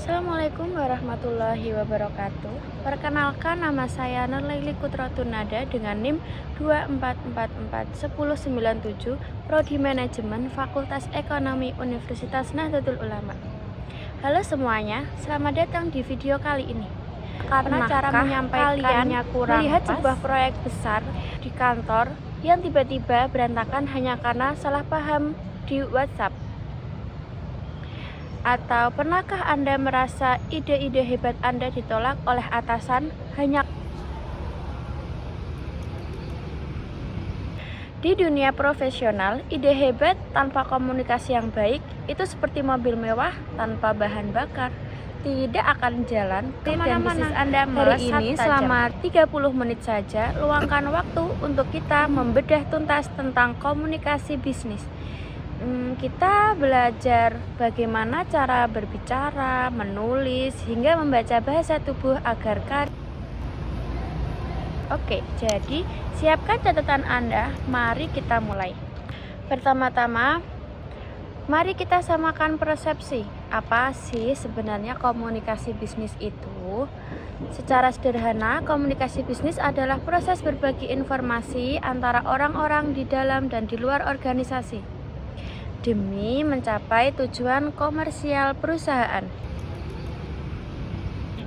Assalamualaikum warahmatullahi wabarakatuh. Perkenalkan, nama saya Nurlaili Kutrotunada dengan NIM 24441097, Prodi Manajemen Fakultas Ekonomi Universitas Nahdlatul Ulama. Halo semuanya, selamat datang di video kali ini. Karena cara menyampaikannya kurang melihat sebuah proyek besar di kantor yang tiba-tiba berantakan hanya karena salah paham di WhatsApp. Atau pernahkah Anda merasa ide-ide hebat Anda ditolak oleh atasan hanya di dunia profesional? Ide hebat tanpa komunikasi yang baik itu seperti mobil mewah tanpa bahan bakar, tidak akan jalan dan bisnis Anda melesat hari ini tajam. Selama 30 menit saja luangkan waktu untuk kita membedah tuntas tentang komunikasi bisnis. Kita belajar bagaimana cara berbicara, menulis, hingga membaca bahasa tubuh agar Oke, jadi siapkan catatan Anda, mari kita mulai. Pertama-tama, mari kita samakan persepsi. Apa sih sebenarnya komunikasi bisnis itu? Secara sederhana, komunikasi bisnis adalah proses berbagi informasi antara orang-orang di dalam dan di luar organisasi demi mencapai tujuan komersial perusahaan.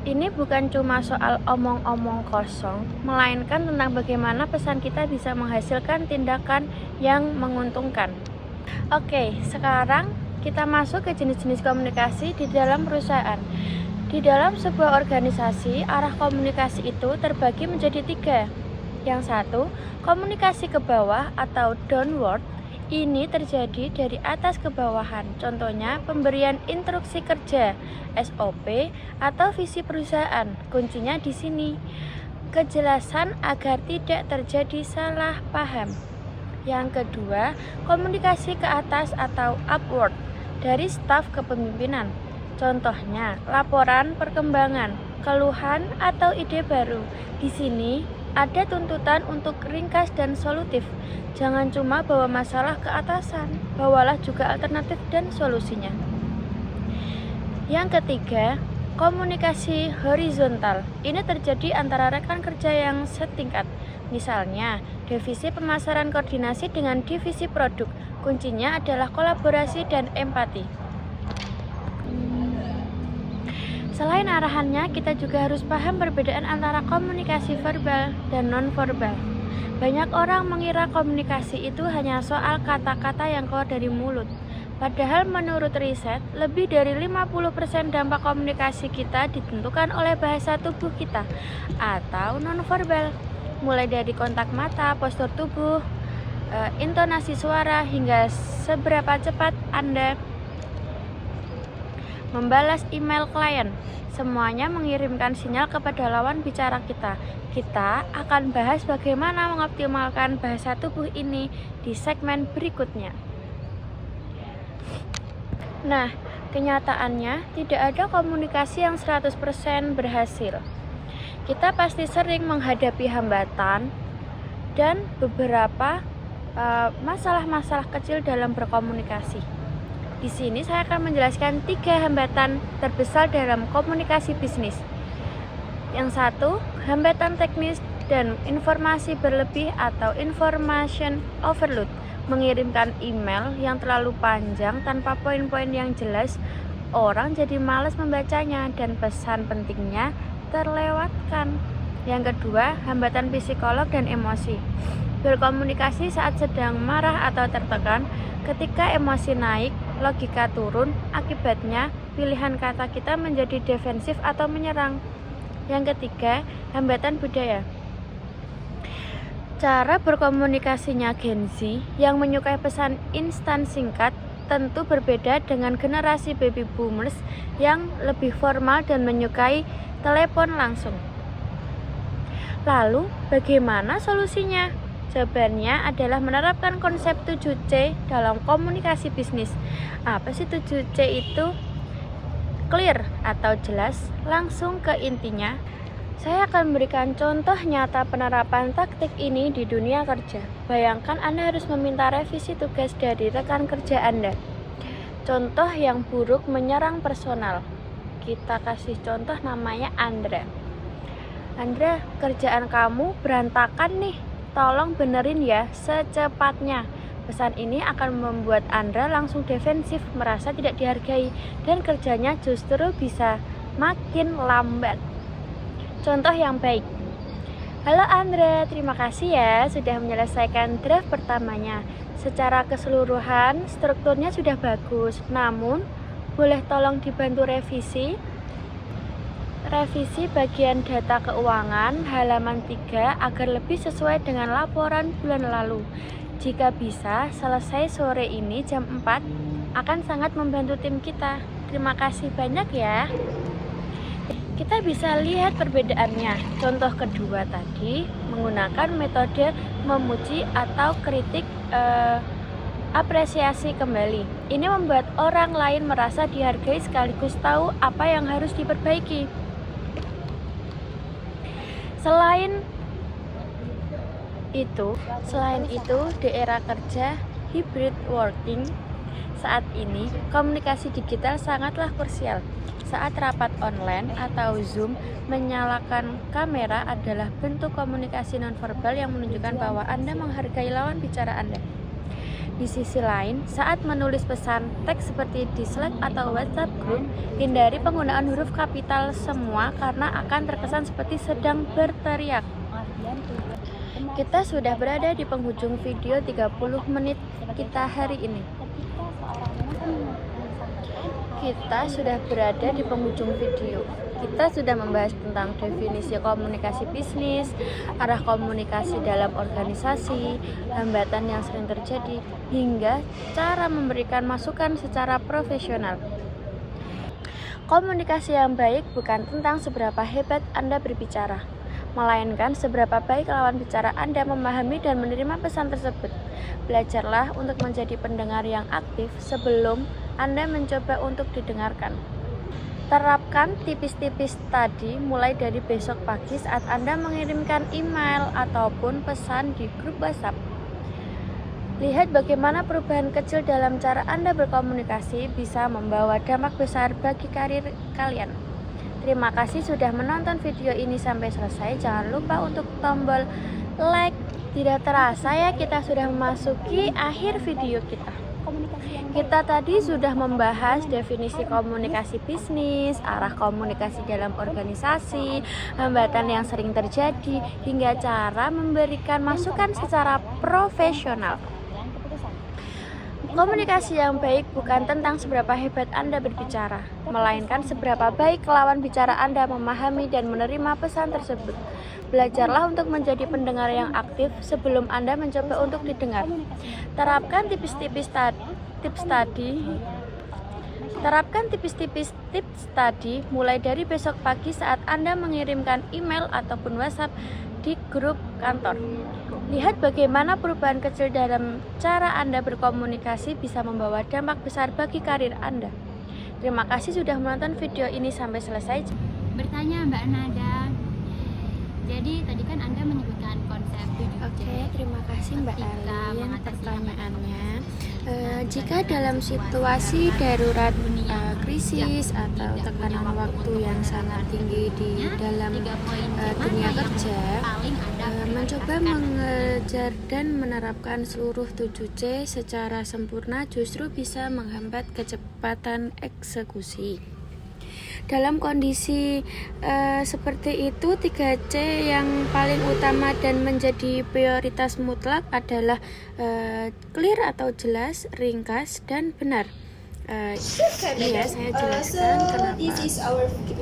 Ini bukan cuma soal omong-omong kosong, melainkan tentang bagaimana pesan kita bisa menghasilkan tindakan yang menguntungkan. Oke, sekarang kita masuk ke jenis-jenis komunikasi di dalam perusahaan. Di dalam sebuah organisasi, arah komunikasi itu terbagi menjadi 3. Yang satu, komunikasi ke bawah atau downward. Ini terjadi dari atas ke bawahan. Contohnya pemberian instruksi kerja, SOP atau visi perusahaan. Kuncinya di sini. Kejelasan agar tidak terjadi salah paham. Yang kedua, komunikasi ke atas atau upward, dari staf ke pemimpinan. Contohnya, laporan perkembangan, keluhan atau ide baru. Di sini ada tuntutan untuk ringkas dan solutif. Jangan cuma bawa masalah ke atasan, bawalah juga alternatif dan solusinya. Yang ketiga, komunikasi horizontal. Ini terjadi antara rekan kerja yang setingkat. Misalnya, divisi pemasaran koordinasi dengan divisi produk. Kuncinya adalah kolaborasi dan empati. Selain arahannya, kita juga harus paham perbedaan antara komunikasi verbal dan non-verbal. Banyak orang mengira komunikasi itu hanya soal kata-kata yang keluar dari mulut. Padahal menurut riset, lebih dari 50% dampak komunikasi kita ditentukan oleh bahasa tubuh kita atau non-verbal. Mulai dari kontak mata, postur tubuh, intonasi suara, hingga seberapa cepat Anda membalas email klien. Semuanya mengirimkan sinyal kepada lawan bicara kita. Kita akan bahas bagaimana mengoptimalkan bahasa tubuh ini di segmen berikutnya. Nah, kenyataannya tidak ada komunikasi yang 100% berhasil. Kita pasti sering menghadapi hambatan dan beberapa masalah-masalah kecil dalam berkomunikasi. Di sini saya akan menjelaskan 3 hambatan terbesar dalam komunikasi bisnis. Yang satu, hambatan teknis dan informasi berlebih atau information overload. Mengirimkan email yang terlalu panjang tanpa poin-poin yang jelas, orang jadi malas membacanya dan pesan pentingnya terlewatkan. Yang kedua, hambatan psikolog dan emosi. Berkomunikasi saat sedang marah atau tertekan, ketika emosi naik, logika turun, akibatnya pilihan kata kita menjadi defensif atau menyerang. Yang ketiga, hambatan budaya. Cara berkomunikasinya Gen Z yang menyukai pesan instan singkat tentu berbeda dengan generasi baby boomers yang lebih formal dan menyukai telepon langsung. Lalu, bagaimana solusinya? Jawabannya adalah menerapkan konsep 7C dalam komunikasi bisnis. Apa sih 7C itu? Clear atau jelas, langsung ke intinya. Saya akan memberikan contoh nyata penerapan taktik ini di dunia kerja. Bayangkan Anda harus meminta revisi tugas dari rekan kerja Anda. Contoh yang buruk menyerang personal. kita kasih contoh namanya Andra. Andra, kerjaan kamu berantakan nih, tolong benerin ya secepatnya. Pesan ini akan membuat Andra langsung defensif, merasa tidak dihargai, dan kerjanya justru bisa makin lambat. Contoh yang baik. Halo Andra, terima kasih ya sudah menyelesaikan draft pertamanya. Secara keseluruhan strukturnya sudah bagus, namun boleh tolong dibantu revisi bagian data keuangan halaman 3 agar lebih sesuai dengan laporan bulan lalu. Jika bisa selesai sore ini jam 4 akan sangat membantu tim kita. Terima kasih banyak ya. Kita bisa lihat perbedaannya. Contoh kedua tadi menggunakan metode memuji atau kritik apresiasi kembali. Ini membuat orang lain merasa dihargai sekaligus tahu apa yang harus diperbaiki. Selain itu, di era kerja hybrid working saat ini, komunikasi digital sangatlah krusial. Saat rapat online atau Zoom, menyalakan kamera adalah bentuk komunikasi nonverbal yang menunjukkan bahwa Anda menghargai lawan bicara Anda. Di sisi lain, saat menulis pesan teks seperti di Slack atau WhatsApp group, hindari penggunaan huruf kapital semua karena akan terkesan seperti sedang berteriak. Kita sudah berada di penghujung video 30 menit kita hari ini. Kita sudah membahas tentang definisi komunikasi bisnis, arah komunikasi dalam organisasi, hambatan yang sering terjadi, hingga cara memberikan masukan secara profesional. Komunikasi yang baik bukan tentang seberapa hebat Anda berbicara, melainkan seberapa baik lawan bicara Anda memahami dan menerima pesan tersebut. Belajarlah untuk menjadi pendengar yang aktif sebelum Anda mencoba untuk didengarkan. Terapkan tipis-tipis tadi mulai dari besok pagi saat Anda mengirimkan email ataupun pesan di grup WhatsApp. Lihat bagaimana perubahan kecil dalam cara Anda berkomunikasi bisa membawa dampak besar bagi karir kalian. Terima kasih sudah menonton video ini sampai selesai. Jangan lupa untuk tombol like. Tidak terasa ya, kita sudah memasuki akhir video kita. Kita tadi sudah membahas definisi komunikasi bisnis, arah komunikasi dalam organisasi, hambatan yang sering terjadi, hingga cara memberikan masukan secara profesional. Komunikasi yang baik bukan tentang seberapa hebat Anda berbicara, melainkan seberapa baik lawan bicara Anda memahami dan menerima pesan tersebut. Belajarlah untuk menjadi pendengar yang aktif sebelum Anda mencoba untuk didengar. Terapkan tipis-tipis tips tadi mulai dari besok pagi saat Anda mengirimkan email ataupun WhatsApp di grup kantor. Lihat bagaimana perubahan kecil dalam cara Anda berkomunikasi bisa membawa dampak besar bagi karir Anda. Terima kasih sudah menonton video ini sampai selesai. Bertanya Mbak Nada. Jadi tadi kan Anda menyebutkan konsep 7C. Oke, terima kasih Mbak Alin pertanyaannya. Jika dalam situasi darurat, krisis atau tekanan waktu yang sangat tinggi di dalam dunia kerja, mencoba mengejar dan menerapkan seluruh 7C secara sempurna justru bisa menghambat kecepatan eksekusi. Dalam kondisi seperti itu, 3C yang paling utama dan menjadi prioritas mutlak adalah clear atau jelas, ringkas, dan benar. Iya, saya jelaskan kenapa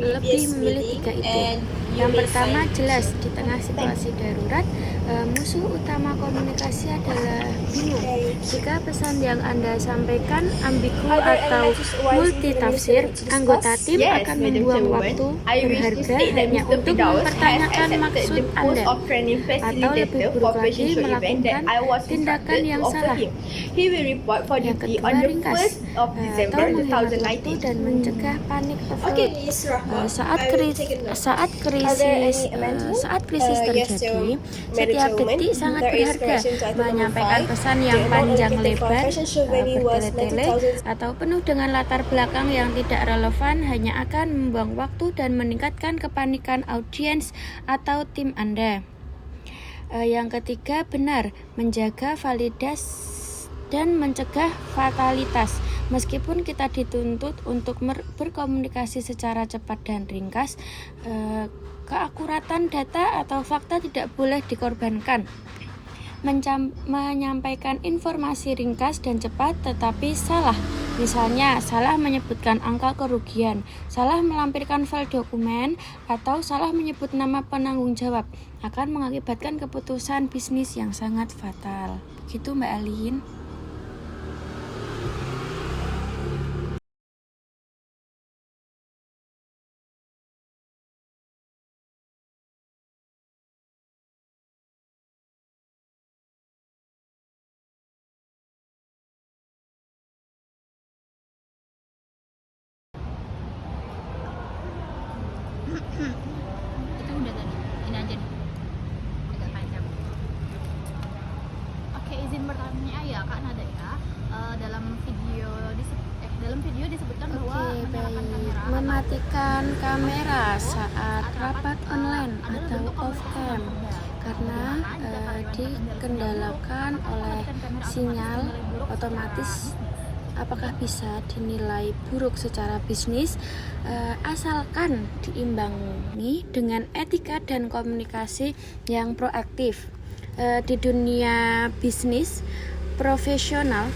lebih memilih 3 itu. Yang pertama, jelas. Di tengah situasi darurat, musuh utama komunikasi adalah bingung. Jika pesan yang Anda sampaikan ambigu atau multitafsir, anggota tim akan membuang waktu berharga hanya untuk mempertanyakan maksud Anda, atau lebih buruk lagi melakukan tindakan yang salah. Yang kedua, ringkas, atau menghemat waktu dan mencegah panik overload. Saat krisis saat krisis terjadi, setiap detik sangat berharga. Menyampaikan pesan yang panjang lebar, bertele-tele, atau penuh dengan latar belakang yang tidak relevan hanya akan membuang waktu dan meningkatkan kepanikan audiens atau tim Anda. Yang ketiga, benar, menjaga validitas dan mencegah fatalitas. Meskipun kita dituntut untuk berkomunikasi secara cepat dan ringkas, keakuratan data atau fakta tidak boleh dikorbankan. Menyampaikan informasi ringkas dan cepat tetapi salah. Misalnya, salah menyebutkan angka kerugian, salah melampirkan file dokumen, atau salah menyebut nama penanggung jawab akan mengakibatkan keputusan bisnis yang sangat fatal. Begitu Mbak Alin. Itu udah tadi, ini aja nih, agak panjang. Oke, izin bertanya ya Kak Nada ya. Dalam video disebutkan bahwa menyalakan kamera, mematikan kamera saat rapat online atau off cam karena dikendalakan oleh sinyal otomatis. Apakah bisa dinilai buruk secara bisnis? Asalkan diimbangi dengan etika dan komunikasi yang proaktif. Di dunia bisnis profesional,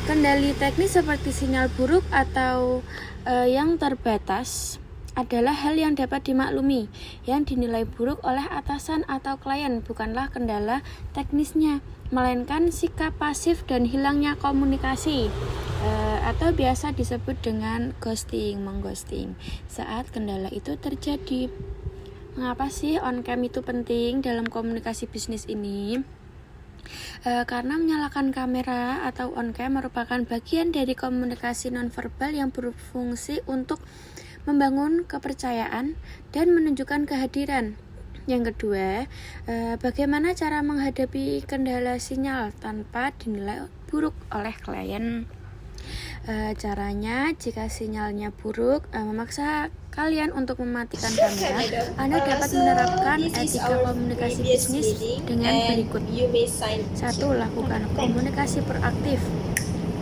kendali teknis seperti sinyal buruk atau yang terbatas adalah hal yang dapat dimaklumi. Yang dinilai buruk oleh atasan atau klien bukanlah kendala teknisnya, melainkan sikap pasif dan hilangnya komunikasi, atau biasa disebut dengan mengghosting saat kendala itu terjadi. Mengapa sih on cam itu penting dalam komunikasi bisnis ini? Karena menyalakan kamera atau on cam merupakan bagian dari komunikasi nonverbal yang berfungsi untuk membangun kepercayaan dan menunjukkan kehadiran. Yang kedua, bagaimana cara menghadapi kendala sinyal tanpa dinilai buruk oleh klien? Caranya, jika sinyalnya buruk memaksa kalian untuk mematikan kamera, Anda dapat menerapkan etika komunikasi bisnis dengan berikut. 1. Lakukan komunikasi proaktif.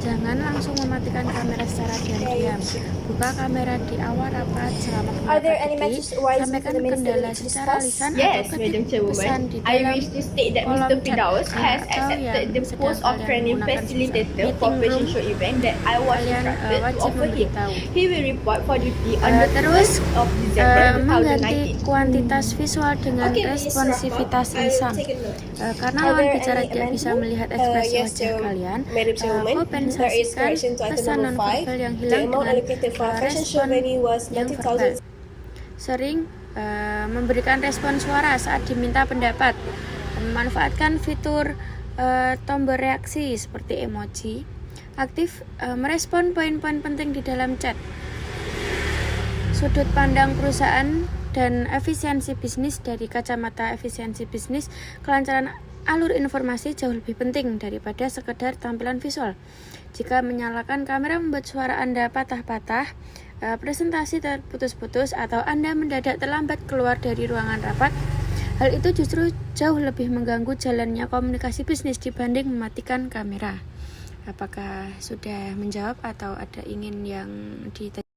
Jangan langsung mematikan kamera secara diam-diam. Buka kamera di awal rapat selama komunikasi. Sampaikan kendala secara lisan atau ketik pesan di dalam kolom chat atau yang sedang kalian gunakan meeting room. Kalian wajib memberitahu. Terus mengganti kuantitas visual dengan responsivitas lisan. Karena lawan bicara tidak bisa melihat ekspresi wajah kalian, kompensasikan pesan nonverbal yang hilang dengan respon yang verbal. Sering memberikan respon suara saat diminta pendapat. Memanfaatkan fitur tombol reaksi seperti emoji. Aktif merespon poin-poin penting di dalam chat. Sudut pandang perusahaan dan efisiensi bisnis. Dari kacamata efisiensi bisnis, kelancaran alur informasi jauh lebih penting daripada sekedar tampilan visual. Jika menyalakan kamera membuat suara Anda patah-patah, presentasi terputus-putus, atau Anda mendadak terlambat keluar dari ruangan rapat, hal itu justru jauh lebih mengganggu jalannya komunikasi bisnis dibanding mematikan kamera. Apakah sudah menjawab atau ada ingin yang ditanyakan?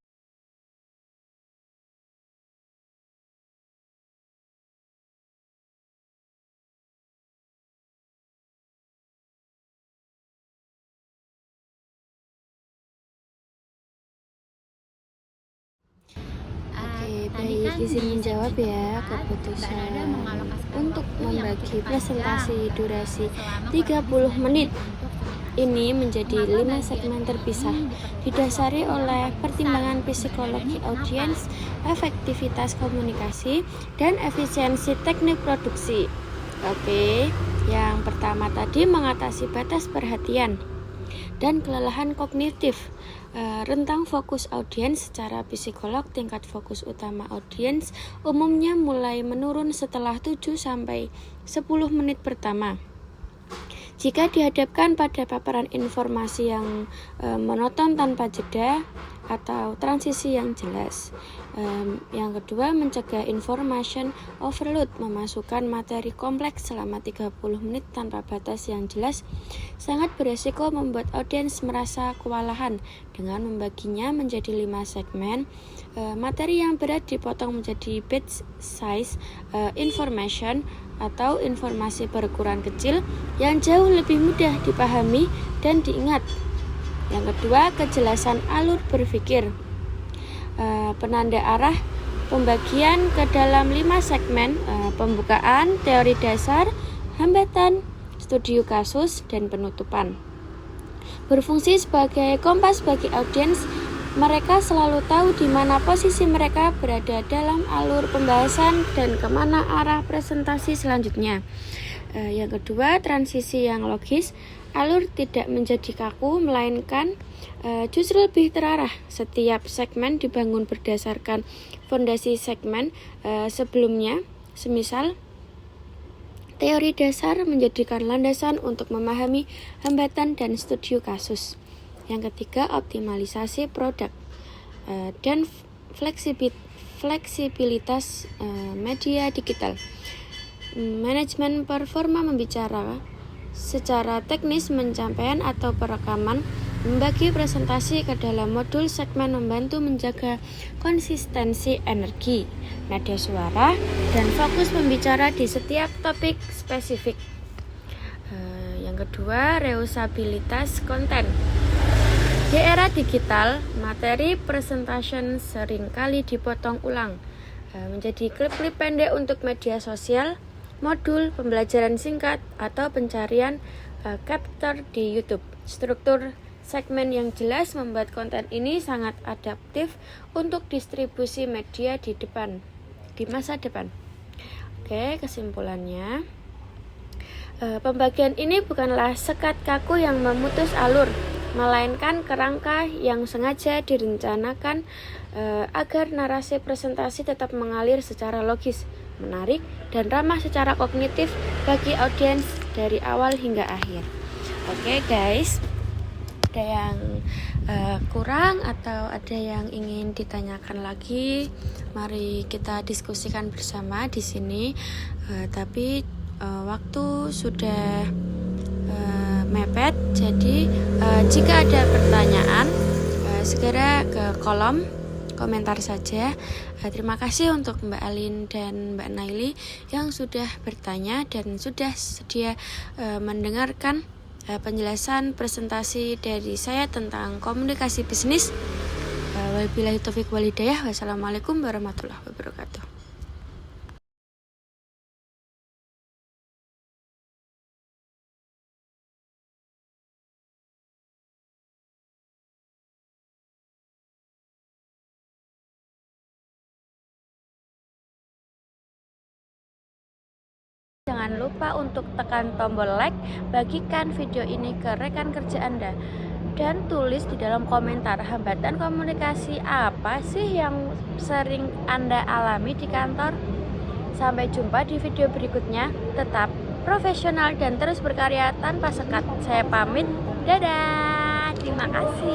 Baik, izin menjawab ya. Keputusan untuk membagi presentasi durasi 30 menit ini menjadi 5 segmen terpisah, didasari oleh pertimbangan psikologi audiens, efektivitas komunikasi, dan efisiensi teknik produksi. Oke, yang pertama tadi mengatasi batas perhatian dan kelelahan kognitif. Rentang fokus audiens secara psikolog, tingkat fokus utama audiens umumnya mulai menurun setelah 7 sampai 10 menit pertama. Jika dihadapkan pada paparan informasi yang monoton tanpa jeda atau transisi yang jelas. Yang kedua, mencegah information overload, memasukkan materi kompleks selama 30 menit tanpa batas yang jelas sangat beresiko membuat audiens merasa kewalahan. Dengan membaginya menjadi 5 segmen, materi yang berat dipotong menjadi bite size information atau informasi berukuran kecil yang jauh lebih mudah dipahami dan diingat. Yang kedua, kejelasan alur berpikir. Penanda arah pembagian ke dalam 5 segmen, pembukaan, teori dasar, hambatan, studi kasus, dan penutupan. Berfungsi sebagai kompas bagi audiens, mereka selalu tahu di mana posisi mereka berada dalam alur pembahasan dan kemana arah presentasi selanjutnya. Yang kedua, transisi yang logis. Alur tidak menjadi kaku, melainkan justru lebih terarah. Setiap segmen dibangun berdasarkan fondasi segmen sebelumnya. Semisal, teori dasar menjadikan landasan untuk memahami hambatan dan studi kasus. Yang ketiga, optimalisasi produk dan fleksibilitas media digital. Manajemen performa membicara secara teknis pencapaian atau perekaman, membagi presentasi ke dalam modul segmen membantu menjaga konsistensi energi, nada suara, dan fokus pembicara di setiap topik spesifik. Yang kedua, reusabilitas konten. Di era digital, materi presentation seringkali dipotong ulang menjadi klip-klip pendek untuk media sosial, modul pembelajaran singkat, atau pencarian capture di YouTube. Struktur segmen yang jelas membuat konten ini sangat adaptif untuk distribusi media di masa depan. Oke, kesimpulannya, pembagian ini bukanlah sekat kaku yang memutus alur, melainkan kerangka yang sengaja direncanakan agar narasi presentasi tetap mengalir secara logis, menarik, dan ramah secara kognitif bagi audiens dari awal hingga akhir. Oke guys, ada yang kurang atau ada yang ingin ditanyakan lagi, mari kita diskusikan bersama di sini. Tapi waktu sudah mepet, jadi jika ada pertanyaan segera ke kolom komentar saja. Terima kasih untuk Mbak Alin dan Mbak Naili yang sudah bertanya dan sudah sedia mendengarkan penjelasan presentasi dari saya tentang komunikasi bisnis. Wabillahi taufiq wal hidayah. Wassalamualaikum warahmatullahi wabarakatuh. Jangan lupa untuk tekan tombol like, bagikan video ini ke rekan kerja Anda, dan tulis di dalam komentar hambatan komunikasi apa sih yang sering Anda alami di kantor. Sampai jumpa di video berikutnya. Tetap profesional dan terus berkarya tanpa sekat. Saya pamit. Dadah. Terima kasih.